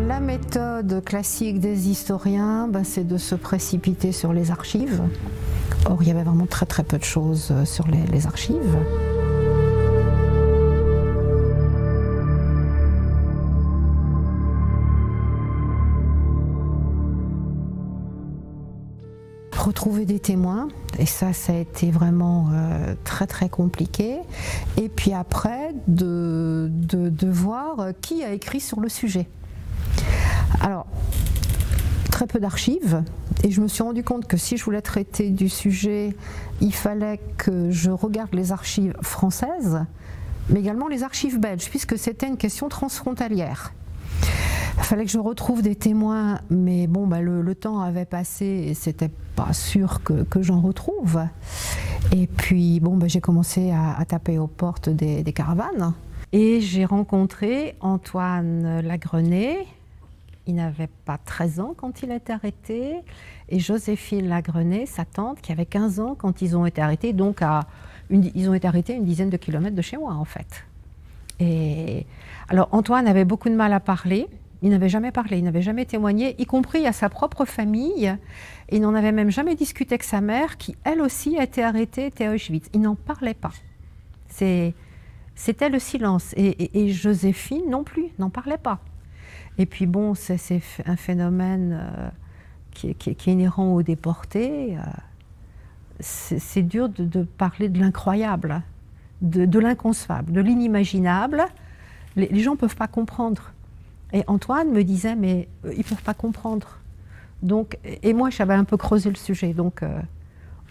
La méthode classique des historiens, c'est de se précipiter sur les archives. Or, il y avait vraiment très peu de choses sur les archives. Retrouver des témoins, et ça a été vraiment très compliqué. Et puis après, de voir qui a écrit sur le sujet. Alors, très peu d'archives, et je me suis rendu compte que si je voulais traiter du sujet, il fallait que je regarde les archives françaises, mais également les archives belges, puisque c'était une question transfrontalière. Il fallait que je retrouve des témoins, mais bon, le temps avait passé et c'était pas sûr que j'en retrouve. Et puis, bon, j'ai commencé à taper aux portes des caravanes. Et j'ai rencontré Antoine Lagrenet. Il n'avait pas 13 ans quand il a été arrêté. Et Joséphine Lagrenet, sa tante, qui avait 15 ans quand ils ont été arrêtés. Donc, ils ont été arrêtés à une dizaine de kilomètres de chez moi, en fait. Et alors, Antoine avait beaucoup de mal à parler. Il n'avait jamais parlé, il n'avait jamais témoigné, y compris à sa propre famille. Et il n'en avait même jamais discuté avec sa mère, qui elle aussi a été arrêtée, était à Auschwitz. Il n'en parlait pas. C'était le silence. Et Joséphine non plus, n'en parlait pas. Et puis bon, c'est un phénomène qui est inhérent aux déportés. C'est dur de parler de l'incroyable, de l'inconcevable, de l'inimaginable. Les gens ne peuvent pas comprendre. Et Antoine me disait, mais ils ne peuvent pas comprendre. Donc, et moi, j'avais un peu creusé le sujet. Donc,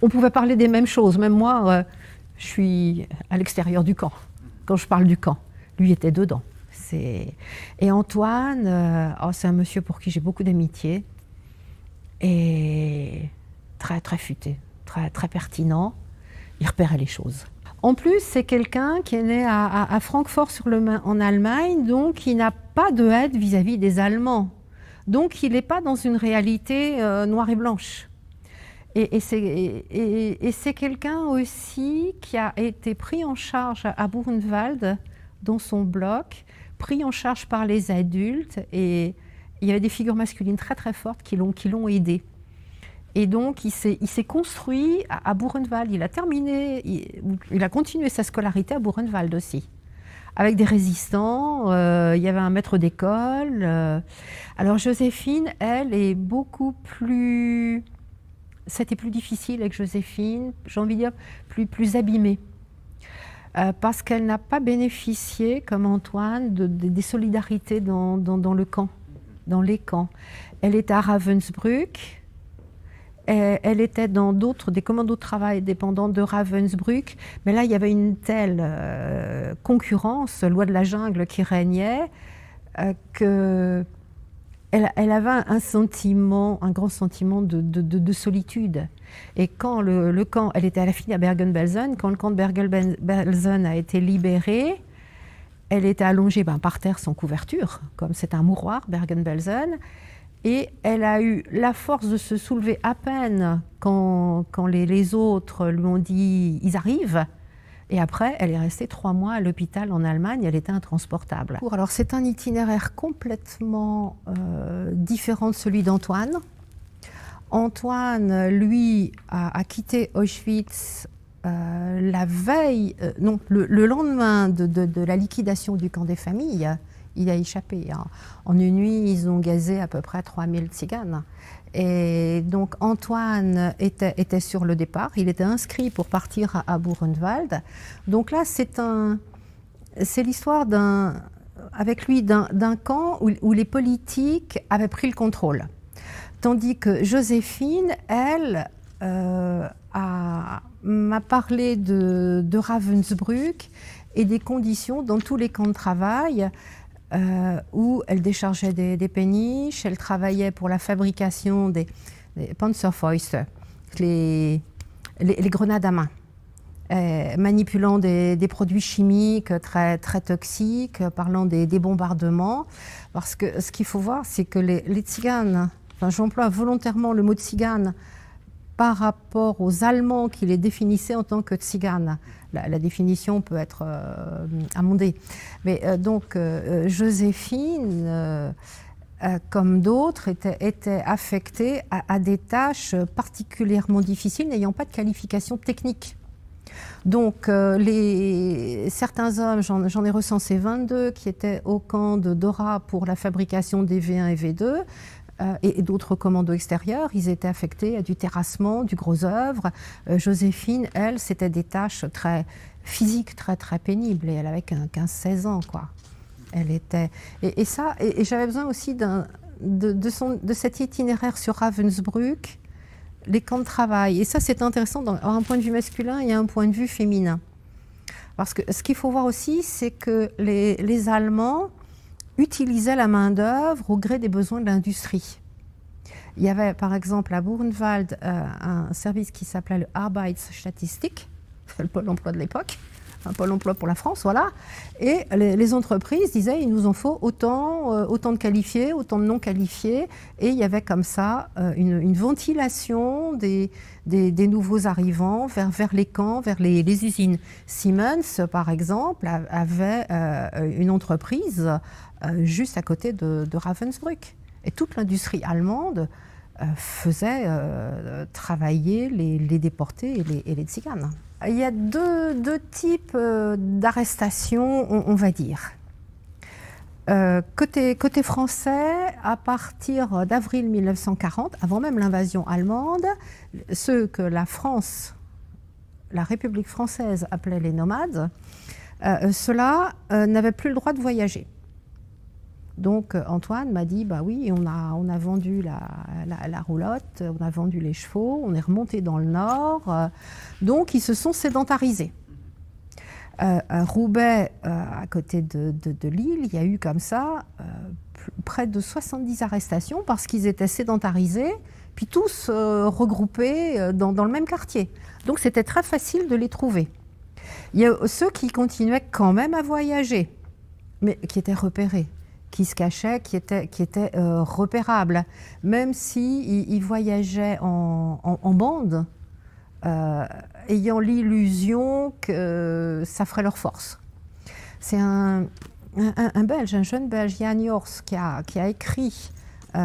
on pouvait parler des mêmes choses. Même moi, je suis à l'extérieur du camp, quand je parle du camp. Lui était dedans. Et Antoine, c'est un monsieur pour qui j'ai beaucoup d'amitié. Et très futé, très pertinent. Il repérait les choses. En plus, c'est quelqu'un qui est né à Francfort-sur-le-Main en Allemagne, donc il n'a pas de haine vis-à-vis des Allemands. Donc il n'est pas dans une réalité noire et blanche. Et c'est quelqu'un aussi qui a été pris en charge à Buchenwald, dans son bloc, pris en charge par les adultes, et il y avait des figures masculines très fortes qui l'ont aidé. Et donc, il s'est construit à Buchenwald. Il a terminé, il a continué sa scolarité à Buchenwald aussi, avec des résistants. Il y avait un maître d'école. Alors, Joséphine, elle, est beaucoup plus... C'était plus difficile avec Joséphine, j'ai envie de dire, plus abîmée. Parce qu'elle n'a pas bénéficié, comme Antoine, des solidarités dans le camp, dans les camps. Elle était à Ravensbrück. Elle était dans des commandos de travail dépendants de Ravensbrück, mais là, il y avait une telle concurrence, loi de la jungle qui régnait, qu'elle avait un grand sentiment de solitude. Et quand le camp, elle était à la fin à Bergen-Belsen, quand le camp de Bergen-Belsen a été libéré, elle était allongée par terre sans couverture, comme c'est un mouroir, Bergen-Belsen. Et elle a eu la force de se soulever à peine quand les autres lui ont dit « ils arrivent ». Et après, elle est restée 3 mois à l'hôpital en Allemagne, elle était intransportable. Alors c'est un itinéraire complètement différent de celui d'Antoine. Antoine, lui, a quitté Auschwitz la veille, non, le lendemain de la liquidation du camp des familles. Il a échappé. En une nuit, ils ont gazé à peu près 3000 tziganes. Et donc Antoine était sur le départ. Il était inscrit pour partir à Buchenwald. Donc là, c'est l'histoire avec lui d'un camp où les politiques avaient pris le contrôle. Tandis que Joséphine, elle, m'a parlé de Ravensbrück et des conditions dans tous les camps de travail où elle déchargeait des péniches, elle travaillait pour la fabrication des Panzerfäuste, les grenades à main, manipulant des produits chimiques très toxiques, parlant des bombardements. Parce que ce qu'il faut voir, c'est que les tziganes, enfin, j'emploie volontairement le mot tzigane par rapport aux Allemands qui les définissaient en tant que tziganes. La définition peut être amendée. Mais donc, Joséphine, comme d'autres, étaient affectés à des tâches particulièrement difficiles, n'ayant pas de qualification technique. Donc, certains hommes, j'en ai recensé 22, qui étaient au camp de Dora pour la fabrication des V1 et V2, et d'autres commandos extérieurs, ils étaient affectés à du terrassement, du gros œuvre. Joséphine, elle, c'était des tâches très physiques, très pénibles, et elle avait 15-16 ans, quoi. Elle était... Et j'avais besoin aussi de cet itinéraire sur Ravensbrück, les camps de travail. Et ça, c'est intéressant d'avoir un point de vue masculin et un point de vue féminin. Parce que ce qu'il faut voir aussi, c'est que les Allemands utilisaient la main-d'œuvre au gré des besoins de l'industrie. Il y avait par exemple à Buchenwald un service qui s'appelait le Arbeitsstatistik, le pôle emploi de l'époque, un pôle emploi pour la France, voilà. Et les entreprises disaient il nous en faut autant de qualifiés, autant de non qualifiés. Et il y avait comme ça une ventilation des nouveaux arrivants vers les camps, vers les usines. Siemens, par exemple, avait une entreprise juste à côté de Ravensbrück. Et toute l'industrie allemande faisait travailler les déportés et les tziganes. Il y a deux types d'arrestations, on va dire. Côté français, à partir d'avril 1940, avant même l'invasion allemande, ceux que la République française appelait les nomades, ceux-là n'avaient plus le droit de voyager. Donc Antoine m'a dit, bah oui, on a vendu la roulotte, on a vendu les chevaux, on est remonté dans le nord, donc ils se sont sédentarisés. À Roubaix, à côté de Lille, il y a eu comme ça près de 70 arrestations parce qu'ils étaient sédentarisés, puis tous regroupés dans le même quartier. Donc c'était très facile de les trouver. Il y a ceux qui continuaient quand même à voyager, mais qui étaient repérés, qui se cachaient, qui étaient repérables, même s'ils voyageaient en bande, ayant l'illusion que ça ferait leur force. C'est un Belge, un jeune Belge, Jan Jors, qui a écrit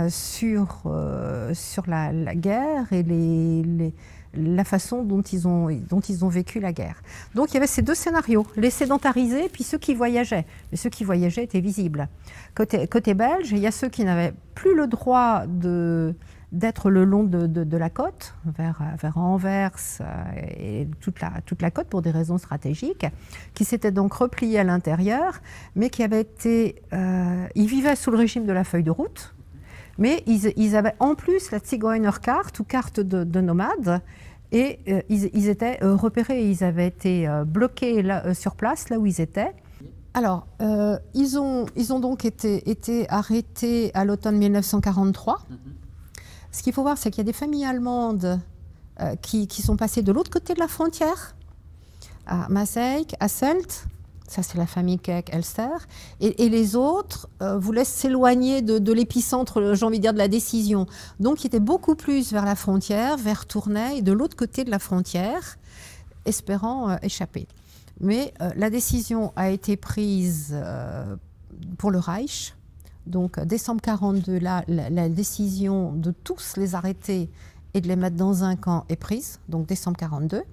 sur la guerre et la façon dont ils ont vécu la guerre. Donc il y avait ces deux scénarios, les sédentarisés puis ceux qui voyageaient. Mais ceux qui voyageaient étaient visibles. Côté belge, il y a ceux qui n'avaient plus le droit d'être le long de la côte, vers Anvers et toute la côte pour des raisons stratégiques, qui s'étaient donc repliés à l'intérieur, mais qui avaient été... ils vivaient sous le régime de la feuille de route, mais ils avaient en plus la Zigeunerkarte ou carte de nomade, et ils étaient repérés, ils avaient été bloqués sur place, là où ils étaient. Alors, ils ont donc été arrêtés à l'automne 1943. Ce qu'il faut voir, c'est qu'il y a des familles allemandes qui sont passées de l'autre côté de la frontière, à Maaseik, à Selt. Ça, c'est la famille Keck-Elster. Et les autres voulaient s'éloigner de l'épicentre, j'ai envie de dire, de la décision. Donc, ils étaient beaucoup plus vers la frontière, vers Tournai, et de l'autre côté de la frontière, espérant échapper. Mais la décision a été prise pour le Reich. Donc, décembre 1942, la décision de tous les arrêter et de les mettre dans un camp est prise. Donc, décembre 1942.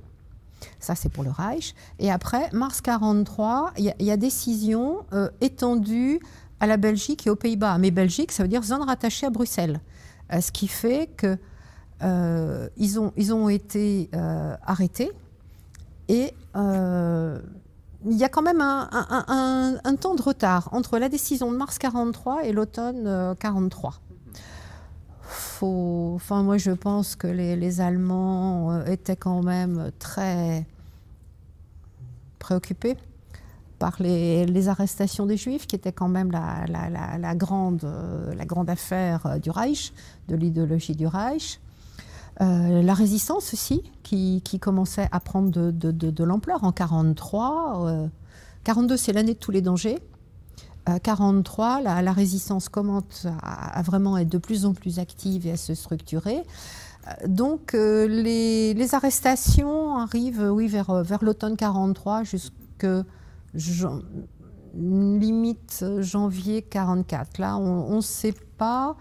Ça, c'est pour le Reich. Et après, mars 1943, il y a décision étendue à la Belgique et aux Pays-Bas. Mais Belgique, ça veut dire zone rattachée à Bruxelles. Ce qui fait qu'ils ont été arrêtés. Et il y a quand même un temps de retard entre la décision de mars 1943 et l'automne 1943. Enfin, moi, je pense que les Allemands étaient quand même très préoccupés par les arrestations des Juifs, qui étaient quand même la grande affaire du Reich, de l'idéologie du Reich. La résistance aussi, qui commençait à prendre de l'ampleur en 1943. 1942, c'est l'année de tous les dangers. 1943, la résistance commence à vraiment être de plus en plus active et à se structurer. Donc les arrestations arrivent, oui, vers l'automne 1943, limite janvier 44. Là, on ne sait pas.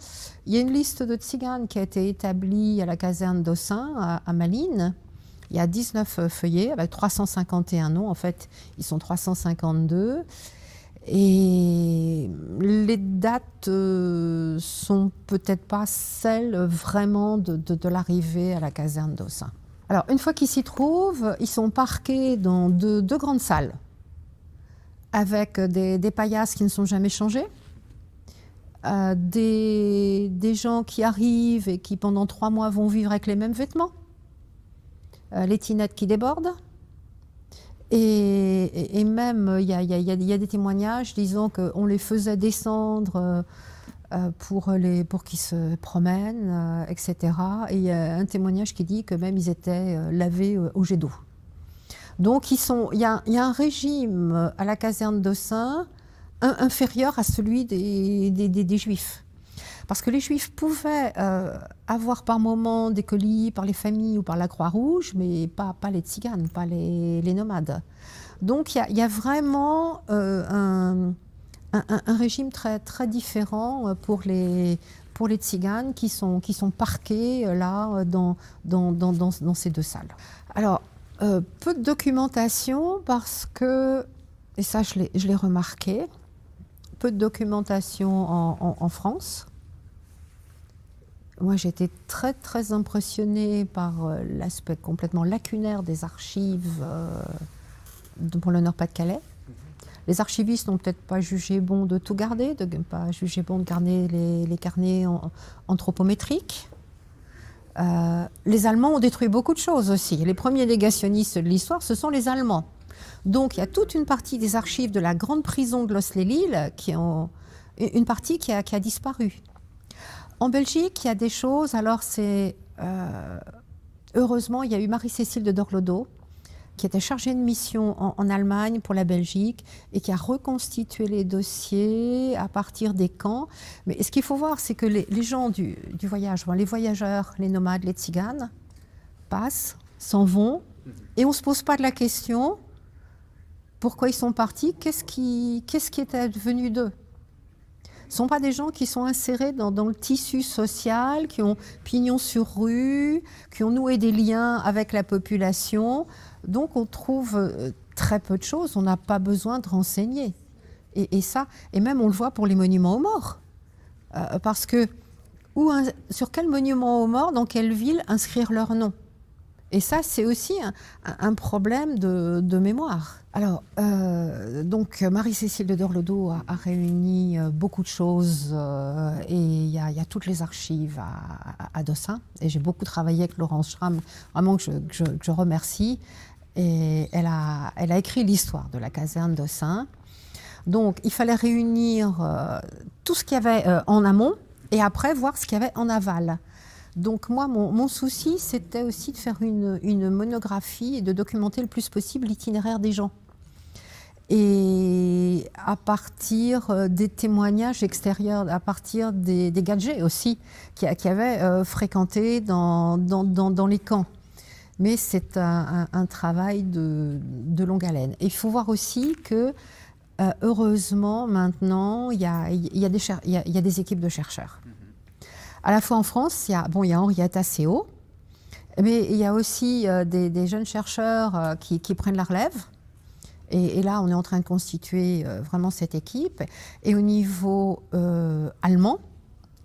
Il y a une liste de tziganes qui a été établie à la caserne d'Ossin, à Malines. Il y a 19 feuillets avec 351 noms. En fait, ils sont 352. Et les dates sont peut-être pas celles vraiment de l'arrivée à la caserne d'Ossin. Alors, une fois qu'ils s'y trouvent, ils sont parqués dans deux grandes salles avec des paillasses qui ne sont jamais changées, des gens qui arrivent et qui pendant 3 mois vont vivre avec les mêmes vêtements, les tinettes qui débordent. Et même, il y a des témoignages disant qu'on les faisait descendre pour qu'ils se promènent, etc. Et il y a un témoignage qui dit que même ils étaient lavés au jet d'eau. Donc il y a un régime à la caserne d'Ossin inférieur à celui des Juifs. Parce que les Juifs pouvaient avoir par moments des colis par les familles ou par la Croix-Rouge, mais pas les tziganes, pas les nomades. Donc il y a vraiment un régime très, très différent pour les tziganes qui sont parqués là dans ces 2 salles. Alors, peu de documentation parce que, et ça je l'ai remarqué, peu de documentation en France. Moi, j'ai été très, très impressionnée par l'aspect complètement lacunaire des archives pour le Nord-Pas-de-Calais. Les archivistes n'ont peut-être pas jugé bon de tout garder, de ne pas jugé bon de garder les carnets anthropométriques. Les Allemands ont détruit beaucoup de choses aussi. Les premiers négationnistes de l'histoire, ce sont les Allemands. Donc, il y a toute une partie des archives de la grande prison de Los-les-Lilles, une partie qui a disparu. En Belgique, il y a des choses, alors c'est... heureusement, il y a eu Marie-Cécile de Dorlodo, qui était chargée de mission en Allemagne pour la Belgique et qui a reconstitué les dossiers à partir des camps. Mais ce qu'il faut voir, c'est que les gens du voyage, les voyageurs, les nomades, les tziganes, passent, s'en vont, et on ne se pose pas de la question pourquoi ils sont partis, qu'est-ce qui était devenu d'eux. Ce ne sont pas des gens qui sont insérés dans le tissu social, qui ont pignon sur rue, qui ont noué des liens avec la population. Donc on trouve très peu de choses, on n'a pas besoin de renseigner. Et même on le voit pour les monuments aux morts. Parce que sur quel monument aux morts, dans quelle ville, inscrire leur nom? Et ça, c'est aussi un problème de mémoire. Alors, donc Marie-Cécile de Dorlodo a réuni beaucoup de choses et il y a toutes les archives à Dossin. Et j'ai beaucoup travaillé avec Laurence Schramm, vraiment que je remercie. Et elle a écrit l'histoire de la caserne d'Ossin. Donc, il fallait réunir tout ce qu'il y avait en amont et après voir ce qu'il y avait en aval. Donc moi, mon souci, c'était aussi de faire une monographie et de documenter le plus possible l'itinéraire des gens. Et à partir des témoignages extérieurs, à partir des gadgets aussi, qui avaient fréquenté dans les camps. Mais c'est un travail de longue haleine. Et il faut voir aussi que, heureusement, maintenant, il y a des équipes de chercheurs. À la fois en France, il y a Henriette Asseo, mais il y a aussi des jeunes chercheurs qui prennent la relève. Et là, on est en train de constituer vraiment cette équipe. Et au niveau allemand,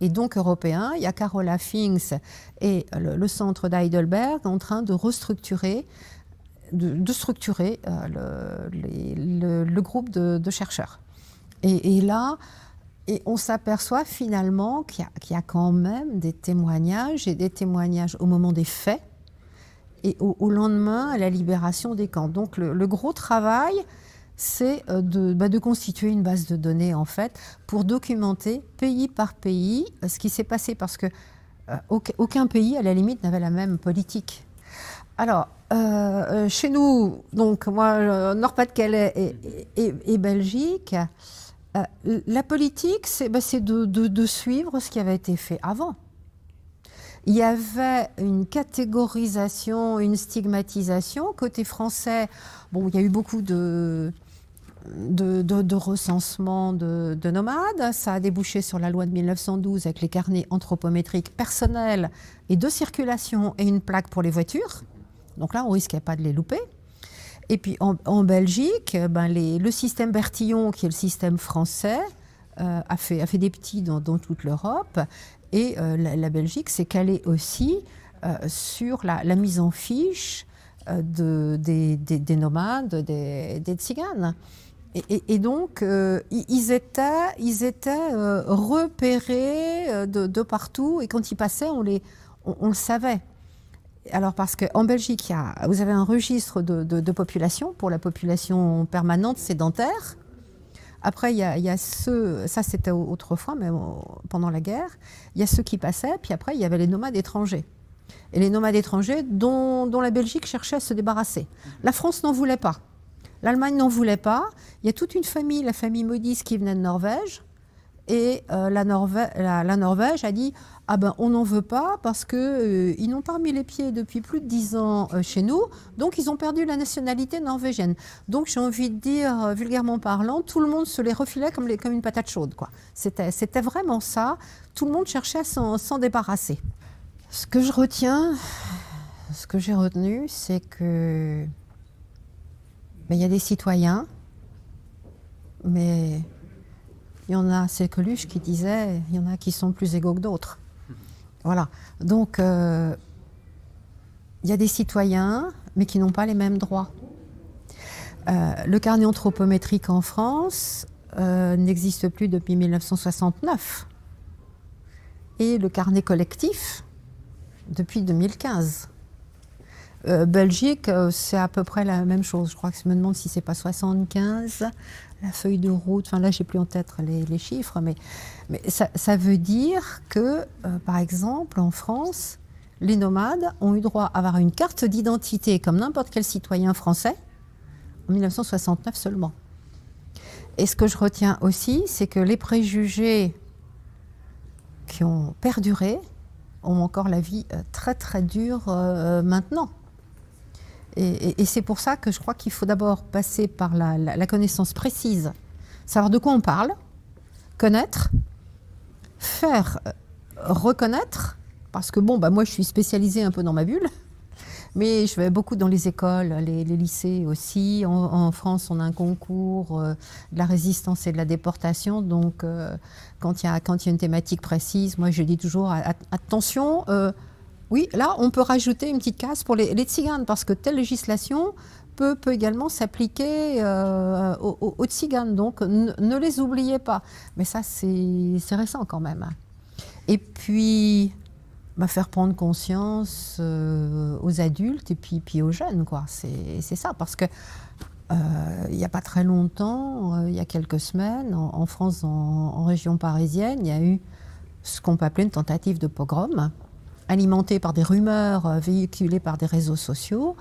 et donc européen, il y a Carola Finks et le centre d'Heidelberg en train de restructurer, de structurer le groupe de chercheurs. Et là... Et on s'aperçoit finalement qu'il y a quand même des témoignages, et des témoignages au moment des faits, et au lendemain, à la libération des camps. Donc le gros travail, c'est de constituer une base de données, en fait, pour documenter pays par pays ce qui s'est passé, parce que aucun pays, à la limite, n'avait la même politique. Alors, chez nous, donc moi, Nord-Pas-de-Calais et Belgique, la politique, c'est de suivre ce qui avait été fait avant. Il y avait une catégorisation, une stigmatisation. Côté français, bon, il y a eu beaucoup de de recensement de nomades. Ça a débouché sur la loi de 1912 avec les carnets anthropométriques personnels et de circulation et une plaque pour les voitures. Donc là, on ne risquait pas de les louper. Et puis en Belgique, le système Bertillon, qui est le système français, a fait des petits dans toute l'Europe. Et la Belgique s'est calée aussi sur la mise en fiche des nomades, des tziganes. Et donc, ils étaient repérés de partout. Et quand ils passaient, on le savait. Alors, parce qu'en Belgique, vous avez un registre de population pour la population permanente sédentaire. Après, il y a ceux, ça c'était autrefois, mais pendant la guerre, il y a ceux qui passaient, puis après, il y avait les nomades étrangers. Et les nomades étrangers dont la Belgique cherchait à se débarrasser. La France n'en voulait pas. L'Allemagne n'en voulait pas. Il y a toute une famille, la famille Modis, qui venait de Norvège. Et la Norvège a dit « Ah ben, on n'en veut pas parce qu'ils n'ont pas remis les pieds depuis plus de 10 ans chez nous, donc ils ont perdu la nationalité norvégienne. » Donc j'ai envie de dire, vulgairement parlant, tout le monde se les refilait comme une patate chaude, quoi. C'était vraiment ça. Tout le monde cherchait à s'en débarrasser. Ce que je retiens, ce que j'ai retenu, c'est que il y a des citoyens, mais il y en a, c'est Coluche qui disait, il y en a qui sont plus égaux que d'autres. Voilà. Donc, il y a des citoyens, mais qui n'ont pas les mêmes droits. Le carnet anthropométrique en France n'existe plus depuis 1969. Et le carnet collectif, depuis 2015. Belgique, c'est à peu près la même chose. Je crois que je me demande si c'est pas 75, la feuille de route. Enfin là, j'ai plus en tête les chiffres, mais ça veut dire que, par exemple, en France, les nomades ont eu droit à avoir une carte d'identité comme n'importe quel citoyen français en 1969 seulement. Et ce que je retiens aussi, c'est que les préjugés qui ont perduré ont encore la vie très très dure maintenant. Et c'est pour ça que je crois qu'il faut d'abord passer par la connaissance précise, savoir de quoi on parle, connaître, faire reconnaître, parce que bon, moi je suis spécialisée un peu dans ma bulle, mais je vais beaucoup dans les écoles, les lycées aussi. En France, on a un concours de la résistance et de la déportation, donc quand il y a une thématique précise, moi je dis toujours attention. Oui, là, on peut rajouter une petite case pour les tziganes, parce que telle législation peut également s'appliquer aux tziganes. Donc, ne les oubliez pas. Mais ça, c'est récent quand même. Et puis, faire prendre conscience aux adultes et puis aux jeunes, quoi. C'est ça, parce que il n'y a pas très longtemps, il y a quelques semaines, en France, en région parisienne, il y a eu ce qu'on peut appeler une tentative de pogrom, alimentée par des rumeurs véhiculées par des réseaux sociaux,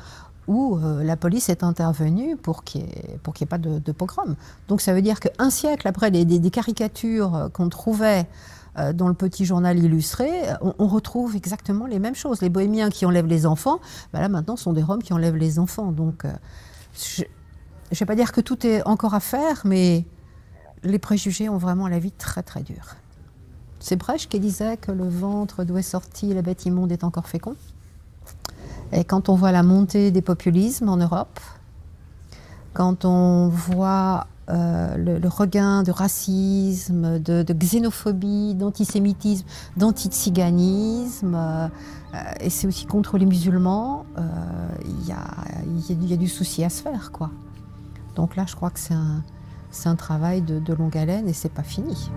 où la police est intervenue pour qu'il n'y ait pas de pogrom. Donc ça veut dire qu'un siècle après des caricatures qu'on trouvait dans le petit journal illustré, on retrouve exactement les mêmes choses. Les bohémiens qui enlèvent les enfants, là maintenant sont des Roms qui enlèvent les enfants. Donc je ne vais pas dire que tout est encore à faire, mais les préjugés ont vraiment la vie très très dure. C'est Brecht qui disait que le ventre d'où est sorti la bête immonde est encore fécond. Et quand on voit la montée des populismes en Europe, quand on voit le regain de racisme, de xénophobie, d'antisémitisme, d'antiziganisme, et c'est aussi contre les musulmans, il y a du souci à se faire, quoi. Donc là, je crois que c'est un travail de longue haleine et c'est pas fini.